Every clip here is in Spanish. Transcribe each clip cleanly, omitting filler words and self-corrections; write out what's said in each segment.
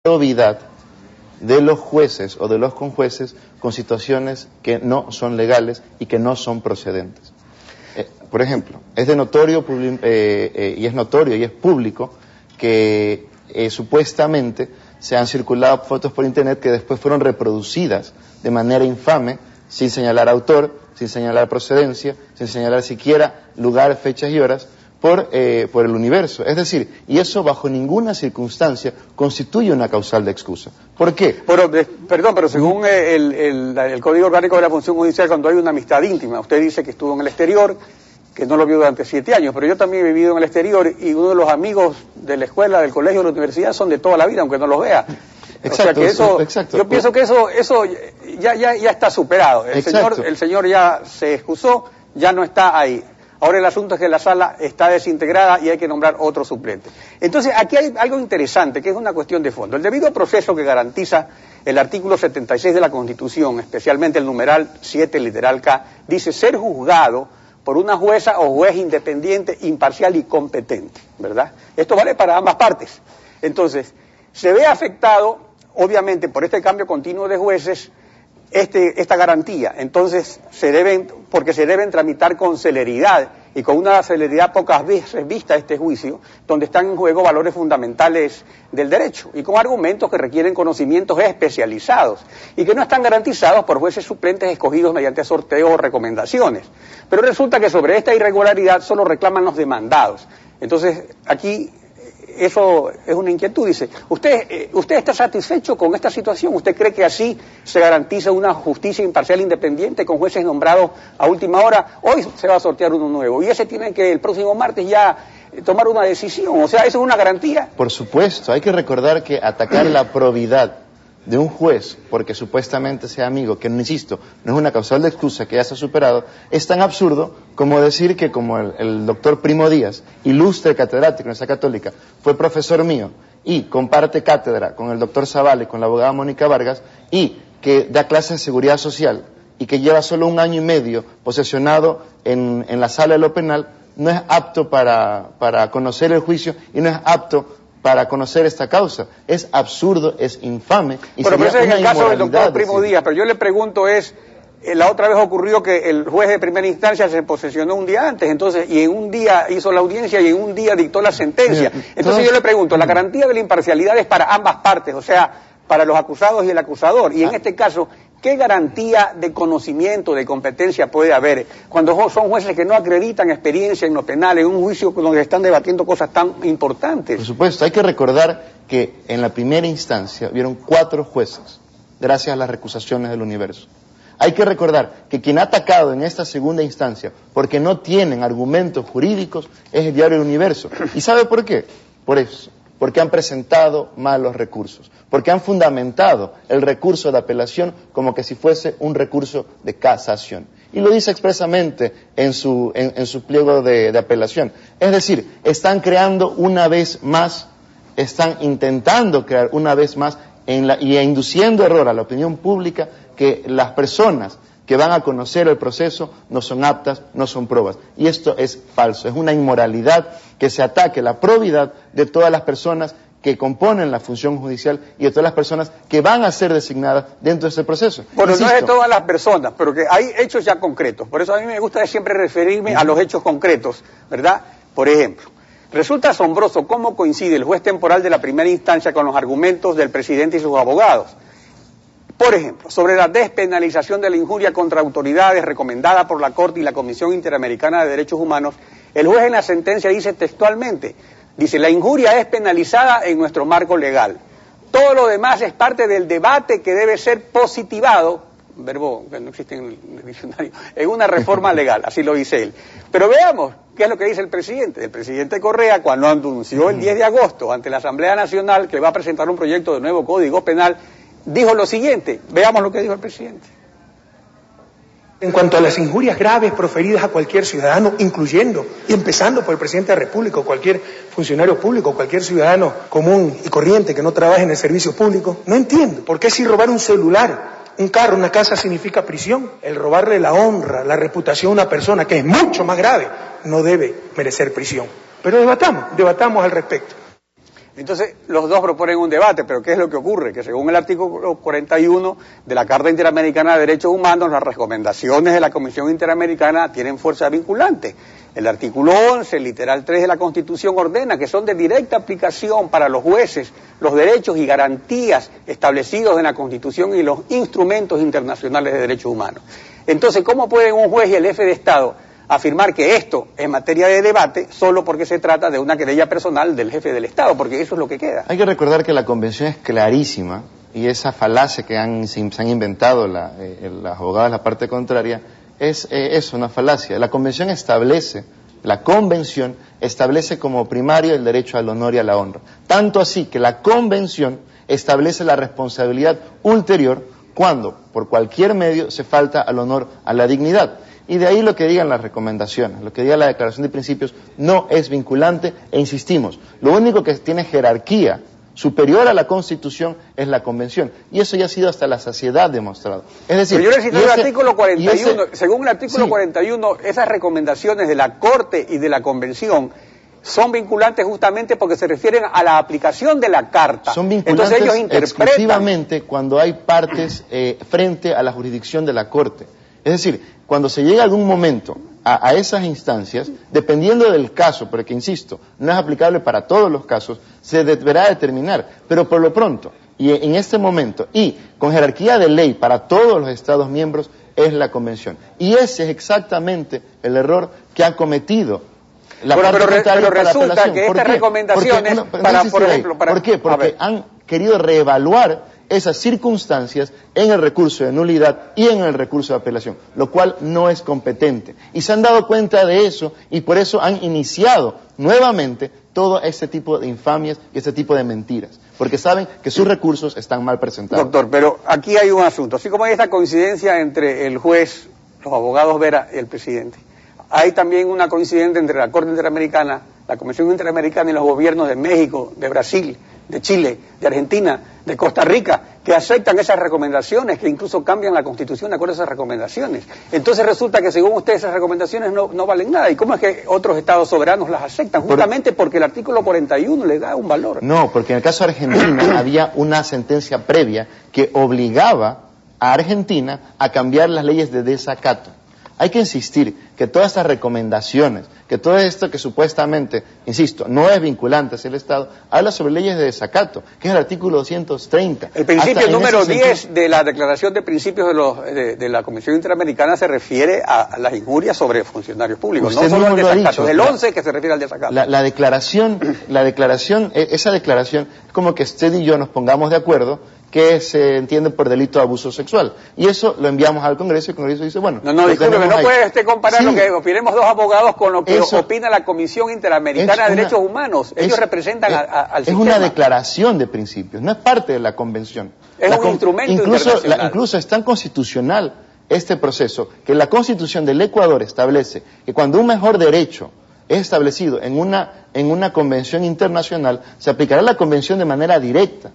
probidad de los jueces o de los conjueces con situaciones que no son legales y que no son procedentes. Por ejemplo, es notorio y es público que supuestamente se han circulado fotos por internet que después fueron reproducidas de manera infame, sin señalar autor, sin señalar procedencia, sin señalar siquiera lugar, fechas y horas, por el universo. Es decir, y eso bajo ninguna circunstancia constituye una causal de excusa. ¿Por qué? Perdón, pero según el Código Orgánico de la Función Judicial, cuando hay una amistad íntima, usted dice que estuvo en el exterior, que no lo vio durante 7 años, pero yo también he vivido en el exterior y uno de los amigos de la escuela, del colegio, de la universidad son de toda la vida, aunque no los vea. Exacto, o sea que exacto. Yo pienso que eso ya está superado. El señor ya se excusó, ya no está ahí. Ahora el asunto es que la sala está desintegrada y hay que nombrar otro suplente. Entonces, aquí hay algo interesante, que es una cuestión de fondo. El debido proceso que garantiza el artículo 76 de la Constitución, especialmente el numeral 7, literal K, dice ser juzgado por una jueza o juez independiente, imparcial y competente, ¿verdad? Esto vale para ambas partes. Entonces, se ve afectado, obviamente, por este cambio continuo de jueces, esta garantía. Entonces porque se deben tramitar con celeridad y con una celeridad pocas veces vista este juicio, donde están en juego valores fundamentales del derecho y con argumentos que requieren conocimientos especializados y que no están garantizados por jueces suplentes escogidos mediante sorteos o recomendaciones. Pero resulta que sobre esta irregularidad solo reclaman los demandados. Entonces aquí eso es una inquietud. Dice, ¿usted está satisfecho con esta situación? ¿Usted cree que así se garantiza una justicia imparcial e independiente con jueces nombrados a última hora? Hoy se va a sortear uno nuevo y ese tiene que el próximo martes ya tomar una decisión. O sea, ¿eso es una garantía? Por supuesto, hay que recordar que atacar la probidad de un juez porque supuestamente sea amigo, que insisto, no es una causal de excusa que ya se ha superado, es tan absurdo como decir que como el doctor Primo Díaz, ilustre catedrático en la Universidad Católica, fue profesor mío y comparte cátedra con el doctor Zavala y con la abogada Mónica Vargas y que da clases de seguridad social y que lleva solo 1 año y medio posesionado en la sala de lo penal, no es apto para conocer el juicio y no es apto para conocer esta causa. Es absurdo, es infame. Pero ese es el caso del doctor Primo Díaz, pero yo le pregunto la otra vez ocurrió que el juez de primera instancia se posesionó un día antes, entonces, y en un día hizo la audiencia y en un día dictó la sentencia. Entonces yo le pregunto, la garantía de la imparcialidad es para ambas partes, o sea, para los acusados y el acusador, y en este caso, ¿qué garantía de conocimiento, de competencia puede haber cuando son jueces que no acreditan experiencia en lo penal, en un juicio donde están debatiendo cosas tan importantes? Por supuesto, hay que recordar que en la primera instancia hubieron 4 jueces, gracias a las recusaciones del universo. Hay que recordar que quien ha atacado en esta segunda instancia, porque no tienen argumentos jurídicos, es el diario El Universo. ¿Y sabe por qué? Por eso. Porque han presentado malos recursos, porque han fundamentado el recurso de apelación como que si fuese un recurso de casación. Y lo dice expresamente en su pliego de apelación. Es decir, están creando una vez más, están intentando crear una vez más y induciendo error a la opinión pública que las personas que van a conocer el proceso no son aptas, no son probas. Y esto es falso, es una inmoralidad que se ataque la probidad de todas las personas que componen la función judicial y de todas las personas que van a ser designadas dentro de ese proceso. Bueno, no es de todas las personas, pero que hay hechos ya concretos. Por eso a mí me gusta siempre referirme a los hechos concretos, ¿verdad? Por ejemplo, resulta asombroso cómo coincide el juez temporal de la primera instancia con los argumentos del presidente y sus abogados. Por ejemplo, sobre la despenalización de la injuria contra autoridades recomendada por la Corte y la Comisión Interamericana de Derechos Humanos, el juez en la sentencia dice textualmente, dice, la injuria es penalizada en nuestro marco legal. Todo lo demás es parte del debate que debe ser positivado, verbo que no existe en el diccionario, en una reforma legal, así lo dice él. Pero veamos qué es lo que dice el presidente. El presidente Correa, cuando anunció el 10 de agosto ante la Asamblea Nacional que va a presentar un proyecto de nuevo Código Penal, dijo lo siguiente, veamos lo que dijo el presidente. En cuanto a las injurias graves proferidas a cualquier ciudadano, incluyendo y empezando por el presidente de la República o cualquier funcionario público, cualquier ciudadano común y corriente que no trabaje en el servicio público, no entiendo por qué si robar un celular, un carro, una casa significa prisión, el robarle la honra, la reputación a una persona que es mucho más grave, no debe merecer prisión. Pero debatamos al respecto. Entonces, los dos proponen un debate, pero ¿qué es lo que ocurre? Que según el artículo 41 de la Carta Interamericana de Derechos Humanos, las recomendaciones de la Comisión Interamericana tienen fuerza vinculante. El artículo 11, literal 3 de la Constitución ordena que son de directa aplicación para los jueces los derechos y garantías establecidos en la Constitución y los instrumentos internacionales de derechos humanos. Entonces, ¿cómo pueden un juez y el jefe de Estado afirmar que esto es materia de debate solo porque se trata de una querella personal del jefe del Estado? Porque eso es lo que queda. Hay que recordar que la Convención es clarísima y esa falacia que se han inventado las abogadas de la parte contraria es una falacia. La Convención establece como primario el derecho al honor y a la honra. Tanto así que la Convención establece la responsabilidad ulterior cuando, por cualquier medio, se falta al honor, a la dignidad. Y de ahí lo que digan las recomendaciones, lo que diga la Declaración de Principios no es vinculante e insistimos, lo único que tiene jerarquía superior a la Constitución es la Convención, y eso ya ha sido hasta la saciedad demostrado. Es decir, pero yo le cito el artículo 41, según el artículo 41, esas recomendaciones de la Corte y de la Convención son vinculantes justamente porque se refieren a la aplicación de la Carta. Son vinculantes. Entonces ellos interpretan exclusivamente cuando hay partes frente a la jurisdicción de la Corte. Es decir, cuando se llega a algún momento a esas instancias, dependiendo del caso, porque insisto, no es aplicable para todos los casos, se deberá determinar, pero por lo pronto, y en este momento, y con jerarquía de ley para todos los Estados miembros, es la Convención. Y ese es exactamente el error que ha cometido la parte contraria pero resulta que estas recomendaciones, ¿por qué? Porque han querido reevaluar esas circunstancias en el recurso de nulidad y en el recurso de apelación, lo cual no es competente. Y se han dado cuenta de eso y por eso han iniciado nuevamente todo este tipo de infamias y este tipo de mentiras, porque saben que sus recursos están mal presentados. Doctor, pero aquí hay un asunto. Así como hay esta coincidencia entre el juez, los abogados Vera y el presidente, hay también una coincidencia entre la Corte Interamericana, la Comisión Interamericana y los gobiernos de México, de Brasil, de Chile, de Argentina, de Costa Rica, que aceptan esas recomendaciones, que incluso cambian la Constitución de acuerdo a esas recomendaciones. Entonces resulta que según ustedes esas recomendaciones no valen nada. ¿Y cómo es que otros estados soberanos las aceptan? Justamente porque el artículo 41 le da un valor. No, porque en el caso de Argentina había una sentencia previa que obligaba a Argentina a cambiar las leyes de desacato. Hay que insistir que todas estas recomendaciones, que todo esto que supuestamente, insisto, no es vinculante hacia el Estado, habla sobre leyes de desacato, que es el artículo 230. El principio número 10 de la Declaración de Principios de la Comisión Interamericana se refiere a las injurias sobre funcionarios públicos, no solo al desacato. Es el 11 que se refiere al desacato. Esa declaración es como que usted y yo nos pongamos de acuerdo que se entiende por delito de abuso sexual. Y eso lo enviamos al Congreso y el Congreso dice, bueno... No, discúlpeme, no puede usted comparar lo que opinemos dos abogados con lo que opina la Comisión Interamericana de Derechos Humanos. Ellos representan al sistema. Es una declaración de principios, no es parte de la Convención. Es un instrumento internacional. Incluso es tan constitucional este proceso que la Constitución del Ecuador establece que cuando un mejor derecho es establecido en una convención internacional, se aplicará la convención de manera directa.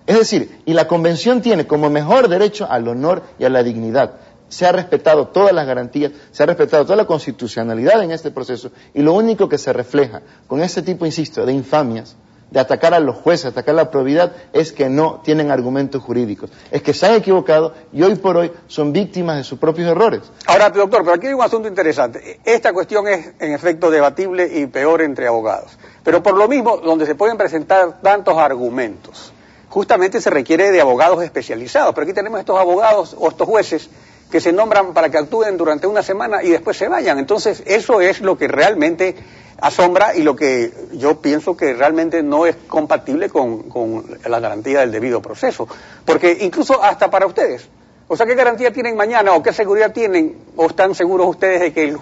Es decir, y la Convención tiene como mejor derecho al honor y a la dignidad. Se ha respetado todas las garantías, se ha respetado toda la constitucionalidad en este proceso, y lo único que se refleja con este tipo, insisto, de infamias, de atacar a los jueces, atacar la probidad, es que no tienen argumentos jurídicos. Es que se han equivocado y hoy por hoy son víctimas de sus propios errores. Ahora, doctor, pero aquí hay un asunto interesante. Esta cuestión es, en efecto, debatible y peor entre abogados. Pero por lo mismo, donde se pueden presentar tantos argumentos, justamente se requiere de abogados especializados, pero aquí tenemos estos abogados o estos jueces que se nombran para que actúen durante una semana y después se vayan. Entonces, eso es lo que realmente asombra y lo que yo pienso que realmente no es compatible con la garantía del debido proceso. Porque incluso hasta para ustedes, o sea, ¿qué garantía tienen mañana o qué seguridad tienen o están seguros ustedes de que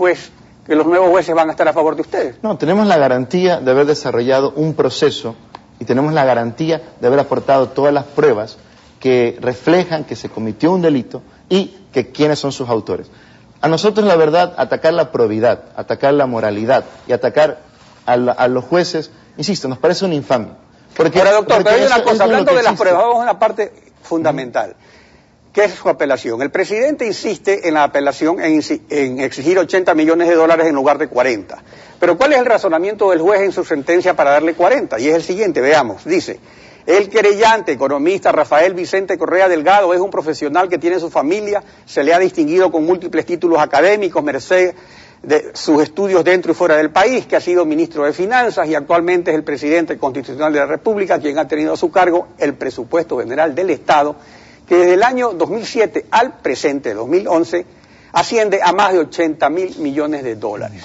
que los nuevos jueces van a estar a favor de ustedes? No, tenemos la garantía de haber desarrollado un proceso y tenemos la garantía de haber aportado todas las pruebas que reflejan que se cometió un delito y que quiénes son sus autores. A nosotros, la verdad, atacar la probidad, atacar la moralidad y atacar a los jueces, insisto, nos parece una infamia. Ahora, doctor, pero hay una cosa, hablando de las pruebas, vamos a una parte fundamental. ¿Qué es su apelación? El presidente insiste en la apelación en exigir 80 millones de dólares en lugar de 40. Pero ¿cuál es el razonamiento del juez en su sentencia para darle 40? Y es el siguiente, veamos. Dice, el querellante, economista Rafael Vicente Correa Delgado, es un profesional que tiene su familia, se le ha distinguido con múltiples títulos académicos, merced de sus estudios dentro y fuera del país, que ha sido ministro de Finanzas y actualmente es el presidente constitucional de la República, quien ha tenido a su cargo el presupuesto general del Estado, que desde el año 2007 al presente, 2011, asciende a más de 80.000 millones de dólares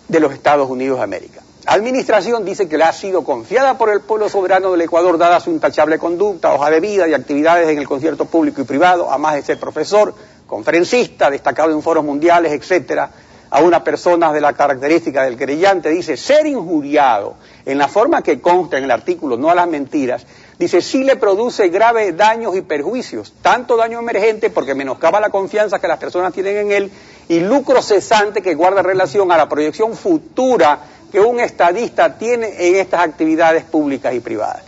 de los Estados Unidos de América. La administración dice que le ha sido confiada por el pueblo soberano del Ecuador, dada su intachable conducta, hoja de vida y actividades en el concierto público y privado, además de ser profesor, conferencista, destacado en foros mundiales, etcétera. A una persona de la característica del querellante, dice ser injuriado en la forma que consta en el artículo, no a las mentiras, dice sí le produce graves daños y perjuicios, tanto daño emergente porque menoscaba la confianza que las personas tienen en él y lucro cesante que guarda relación a la proyección futura que un estadista tiene en estas actividades públicas y privadas.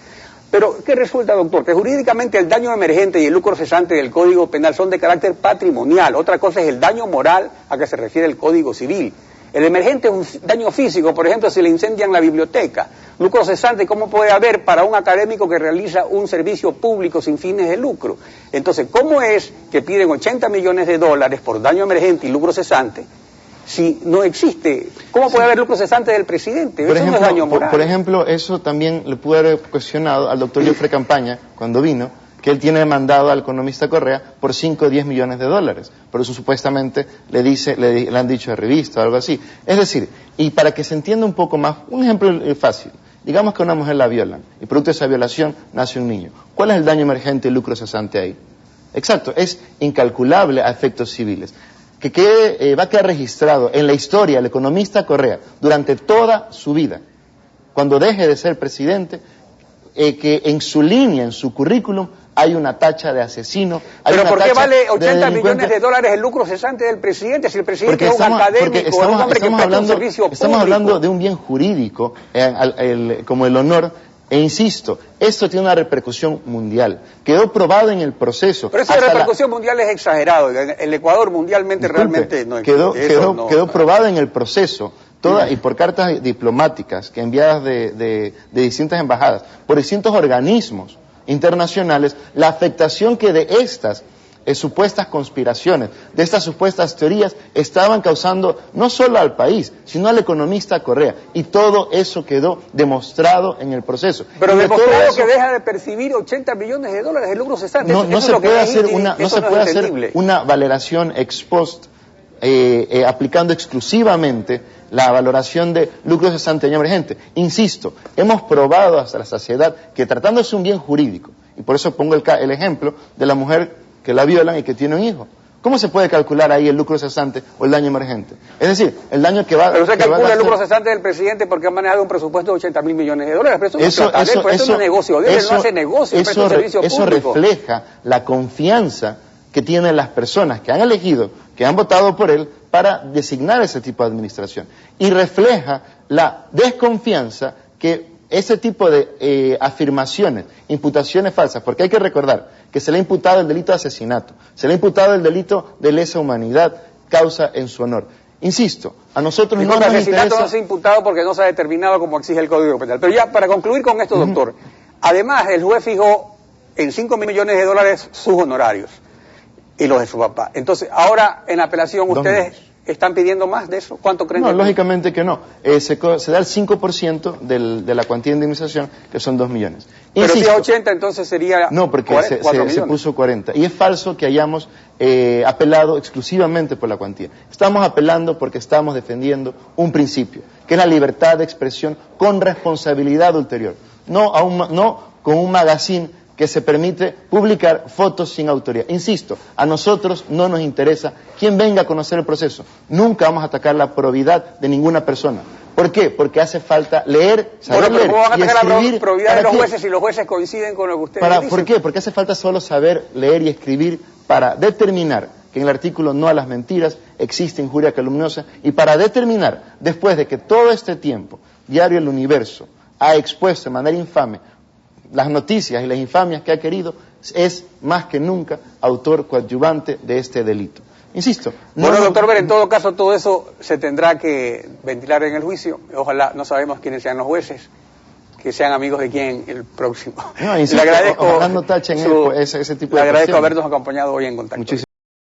Pero, ¿qué resulta, doctor? Que jurídicamente el daño emergente y el lucro cesante del Código Penal son de carácter patrimonial. Otra cosa es el daño moral a que se refiere el Código Civil. El emergente es un daño físico, por ejemplo, si le incendian la biblioteca. Lucro cesante, ¿cómo puede haber para un académico que realiza un servicio público sin fines de lucro? Entonces, ¿cómo es que piden 80 millones de dólares por daño emergente y lucro cesante si no existe? ¿Cómo puede haber lucro cesante del presidente? Eso no es daño moral. Por ejemplo, eso también le pude haber cuestionado al doctor Jofre Campaña cuando vino, que él tiene demandado al economista Correa por 5 o 10 millones de dólares. Por eso supuestamente le han dicho de revista o algo así. Es decir, y para que se entienda un poco más, un ejemplo fácil. Digamos que a una mujer la violan y producto de esa violación nace un niño. ¿Cuál es el daño emergente y lucro cesante ahí? Exacto, es incalculable a efectos civiles. Va a quedar registrado en la historia el economista Correa durante toda su vida, cuando deje de ser presidente, que en su línea, en su currículum, hay una tacha de asesino. ¿Pero por qué vale 80 millones de dólares el lucro cesante del presidente si el presidente es un académico, un hombre que presta un servicio público? Estamos hablando de un bien jurídico, como el honor. E insisto, esto tiene una repercusión mundial. Quedó probado en el proceso. Pero esa repercusión mundial es exagerado. El Ecuador mundialmente realmente no quedó probado en el proceso. Y por cartas diplomáticas que enviadas de distintas embajadas, por distintos organismos internacionales, la afectación que de estas supuestas conspiraciones, de estas supuestas teorías, estaban causando no solo al país, sino al economista Correa. Y todo eso quedó demostrado en el proceso. Pero demostrado que deja de percibir 80 millones de dólares de lucro cesante. No se puede hacer una valoración ex post aplicando exclusivamente la valoración de lucro cesante y emergente. Insisto, hemos probado hasta la saciedad que tratándose un bien jurídico, y por eso pongo el ejemplo de la mujer que la violan y que tiene un hijo. ¿Cómo se puede calcular ahí el lucro cesante o el daño emergente? Es decir, el daño que va... Pero usted calcula el lucro cesante del presidente porque ha manejado un presupuesto de 80.000 millones de dólares. Pero eso no es un negocio de él, no hace negocio, presta un servicio público. Eso refleja la confianza que tienen las personas que han elegido, que han votado por él para designar ese tipo de administración. Y refleja la desconfianza que ese tipo de afirmaciones, imputaciones falsas, porque hay que recordar que se le ha imputado el delito de asesinato, se le ha imputado el delito de lesa humanidad, causa en su honor. Insisto, a nosotros no nos interesa... El asesinato no se ha imputado porque no se ha determinado como exige el Código Penal. Pero ya, para concluir con esto, doctor, además el juez fijó en 5 millones de dólares sus honorarios y los de su papá. Entonces, ahora en apelación ustedes... ¿Están pidiendo más de eso? ¿Cuánto creen? No, lógicamente que no. Se da el 5% de la cuantía de indemnización, que son 2 millones. Pero si es 80, entonces sería... No, porque se puso 40. Y es falso que hayamos apelado exclusivamente por la cuantía. Estamos apelando porque estamos defendiendo un principio, que es la libertad de expresión con responsabilidad ulterior. No con un magazine que se permite publicar fotos sin autoría. Insisto, a nosotros no nos interesa quién venga a conocer el proceso. Nunca vamos a atacar la probidad de ninguna persona. ¿Por qué? Porque hace falta leer, saber leer ¿cómo van a y atacar escribir. La probidad de los jueces si los jueces coinciden con lo que ustedes dicen? ¿Por qué? Porque hace falta solo saber leer y escribir para determinar que en el artículo no a las mentiras existe injuria calumniosa y para determinar, después de que todo este tiempo Diario El Universo ha expuesto de manera infame las noticias y las infamias que ha querido, es más que nunca autor coadyuvante de este delito. Insisto. Bueno, doctor Vera, en todo caso todo eso se tendrá que ventilar en el juicio. Ojalá, no sabemos quiénes sean los jueces, que sean amigos de quién el próximo. No, insisto, le agradezco, ojalá no tachen ese tipo de le agradezco cuestiones. habernos acompañado hoy en Contacto. Muchísimas